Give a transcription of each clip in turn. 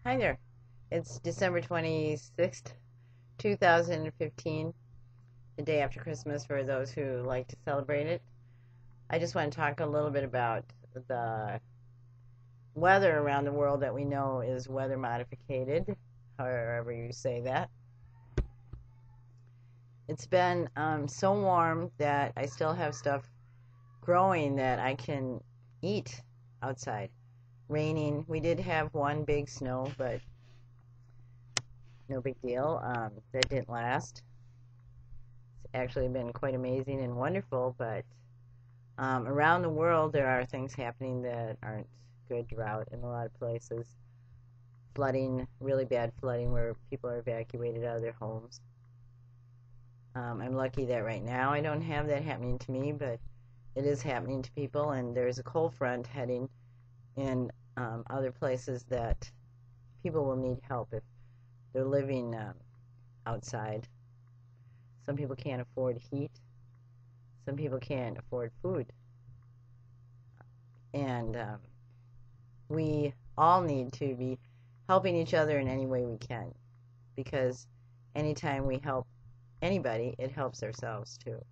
Hi there. It's December 26th, 2015, the day after Christmas for those who like to celebrate it. I just want to talk a little bit about the weather around the world that we know is weather modificated, however you say that. It's been so warm that I still have stuff growing that I can eat outside. Raining. We did have one big snow, but no big deal. That didn't last. It's actually been quite amazing and wonderful, but around the world there are things happening that aren't good. Drought in a lot of places, flooding, really bad flooding where people are evacuated out of their homes. I'm lucky that right now I don't have that happening to me, but it is happening to people, and there's a cold front heading in other places that people will need help if they're living outside. Some people can't afford heat. Some people can't afford food. And we all need to be helping each other in any way we can, because anytime we help anybody, it helps ourselves too.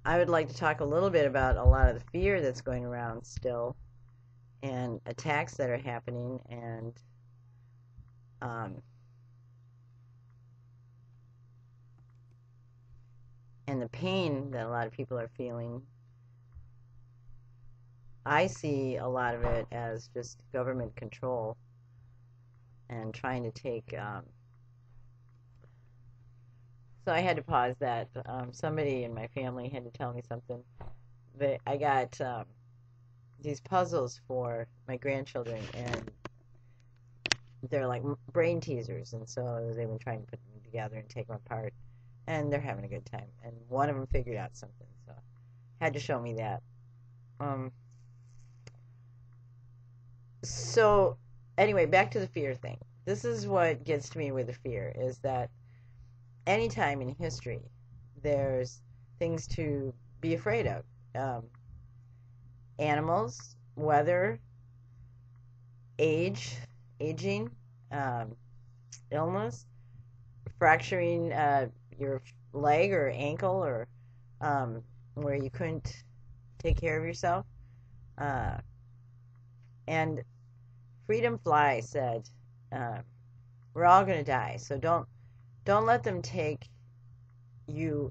I would like to talk a little bit about a lot of the fear that's going around still, and attacks that are happening, and the pain that a lot of people are feeling. I see a lot of it as just government control and trying to take. So I had to pause that. Somebody in my family had to tell me something. I got these puzzles for my grandchildren, and they're like brain teasers, and so they've been trying to put them together and take them apart, and they're having a good time. And one of them figured out something, so had to show me that. So anyway, back to the fear thing. This is what gets to me with the fear, is that anytime in history there's things to be afraid of. Animals, weather, aging, illness, fracturing your leg or ankle, or where you couldn't take care of yourself. And Freedom Fly said, we're all going to die, so don't let them take you,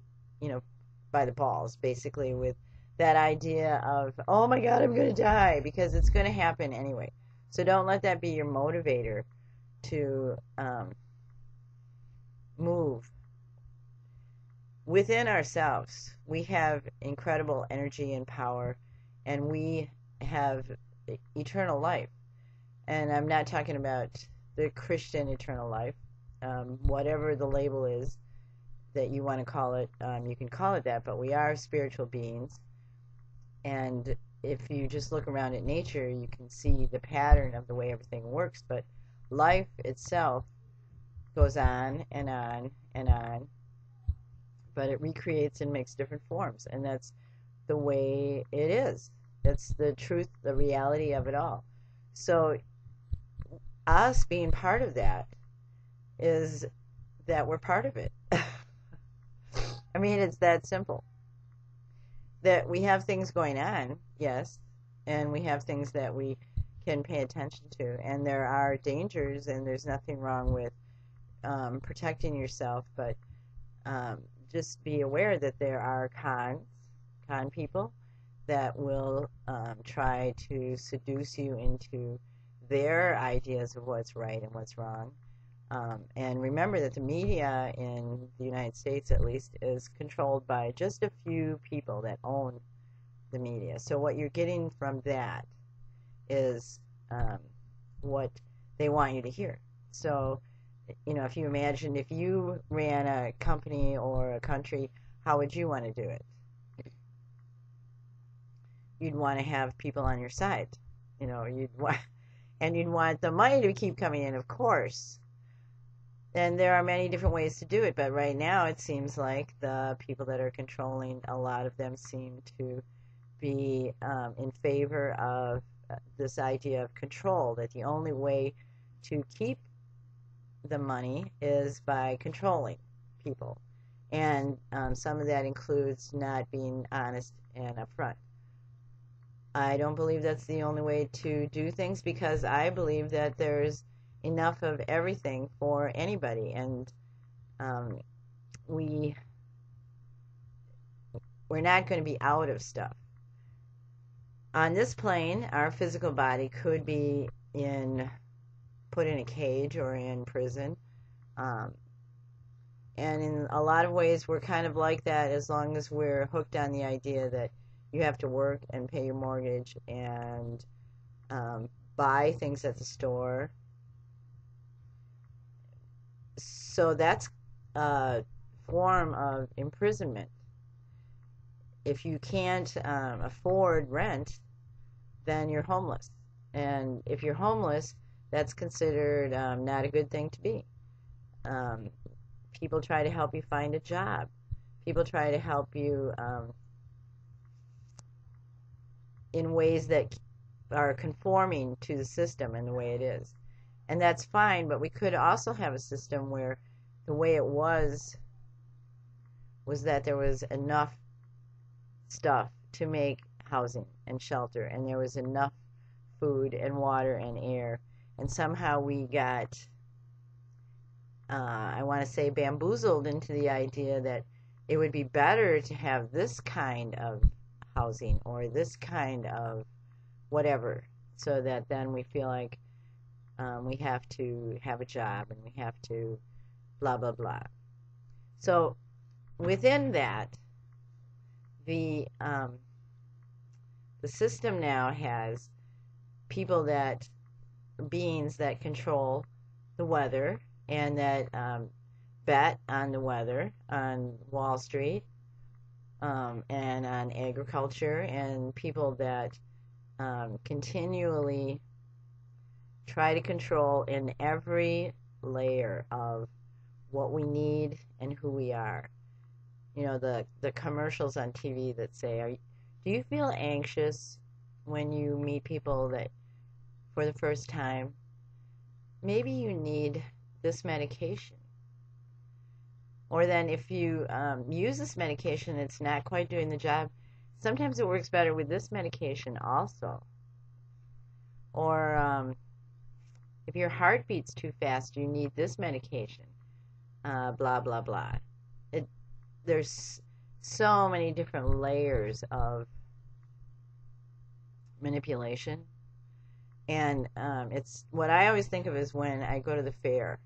by the balls, basically, with that idea of, oh my God, I'm going to die, because it's going to happen anyway. So don't let that be your motivator to move. Within ourselves, we have incredible energy and power, and we have eternal life. And I'm not talking about the Christian eternal life. Whatever the label is that you want to call it, you can call it that, but we are spiritual beings. And if you just look around at nature, you can see the pattern of the way everything works. But life itself goes on and on and on, but it recreates and makes different forms. And that's the way it is. That's the truth, the reality of it all. So us being part of that is that we're part of it. I mean, it's that simple. That we have things going on, yes, and we have things that we can pay attention to, and there are dangers, and there's nothing wrong with protecting yourself, but just be aware that there are con people that will try to seduce you into their ideas of what's right and what's wrong. And remember that the media in the United States, at least, is controlled by just a few people that own the media. So what you're getting from that is what they want you to hear. So, if you imagine if you ran a company or a country, how would you want to do it? You'd want to have people on your side. You'd want the money to keep coming in, of course. And there are many different ways to do it, but right now it seems like the people that are controlling, a lot of them seem to be in favor of this idea of control, that the only way to keep the money is by controlling people. And some of that includes not being honest and upfront. I don't believe that's the only way to do things, because I believe that there's enough of everything for anybody, and um, we're not going to be out of stuff. On this plane, our physical body could be put in a cage or in prison. Um, and in a lot of ways, we're kind of like that, as long as we're hooked on the idea that you have to work and pay your mortgage and buy things at the store. So that's a form of imprisonment. If you can't afford rent, then you're homeless. And if you're homeless, that's considered not a good thing to be. People try to help you find a job. People try to help you in ways that are conforming to the system and the way it is. And that's fine, but we could also have a system where the way it was that there was enough stuff to make housing and shelter, and there was enough food and water and air, and somehow we got I want to say bamboozled into the idea that it would be better to have this kind of housing or this kind of whatever, so that then we feel like we have to have a job and we have to blah blah blah. So within that, the system now has beings that control the weather and that bet on the weather on Wall Street and on agriculture, and people that continually try to control in every layer of what we need and who we are. You know, the commercials on TV that say, do you feel anxious when you meet people that for the first time? Maybe you need this medication. Or then if you use this medication, it's not quite doing the job. Sometimes it works better with this medication also. Or if your heart beats too fast, you need this medication. Blah, blah, blah. There's so many different layers of manipulation. And it's what I always think of is when I go to the fair,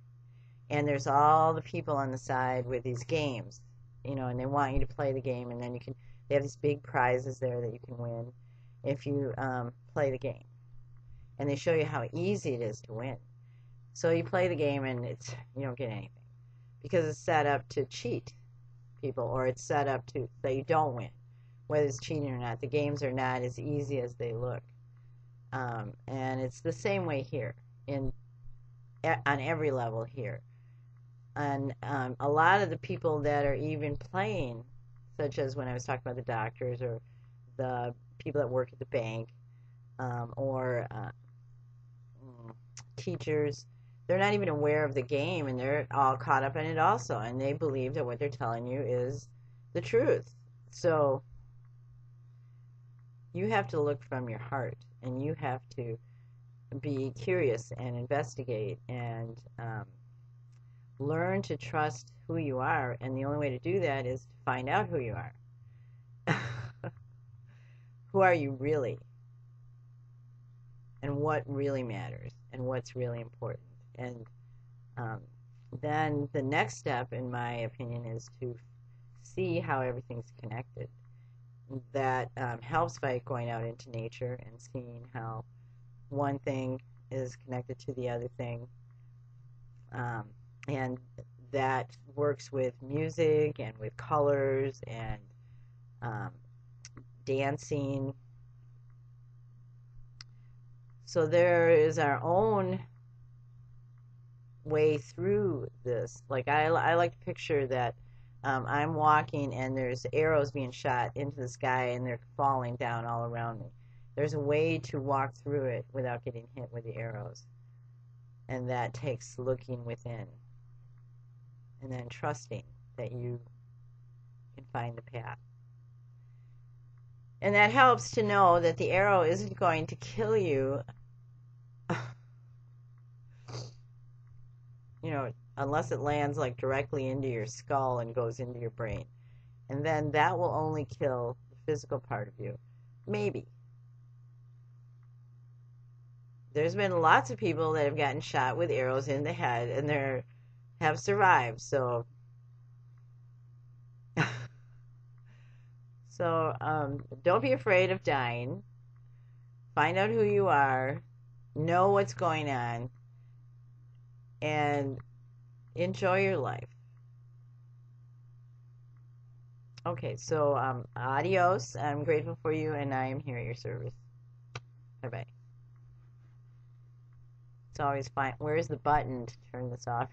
and there's all the people on the side with these games, you know, and they want you to play the game, and then they have these big prizes there that you can win if you play the game. And they show you how easy it is to win. So you play the game and you don't get anything, because it's set up to cheat people, or it's set up to that you don't win. Whether it's cheating or not, the games are not as easy as they look. And it's the same way here, on every level here. And a lot of the people that are even playing, such as when I was talking about the doctors or the people that work at the bank, or teachers, they're not even aware of the game, and they're all caught up in it also, and they believe that what they're telling you is the truth. So you have to look from your heart, and you have to be curious and investigate and learn to trust who you are, and the only way to do that is to find out who you are. Who are you really? And what really matters, and what's really important. And then the next step, in my opinion, is to see how everything's connected. That helps by going out into nature and seeing how one thing is connected to the other thing. And that works with music and with colors and dancing. So there is our own way through this. Like I like to picture that I'm walking and there's arrows being shot into the sky and they're falling down all around me. There's a way to walk through it without getting hit with the arrows. And that takes looking within and then trusting that you can find the path. And that helps to know that the arrow isn't going to kill you, unless it lands like directly into your skull and goes into your brain. And then that will only kill the physical part of you. Maybe. There's been lots of people that have gotten shot with arrows in the head and they have survived. So don't be afraid of dying. Find out who you are, know what's going on, and enjoy your life. Okay, so adios. I'm grateful for you, and I am here at your service. Bye-bye. It's always fine. Where's the button to turn this off?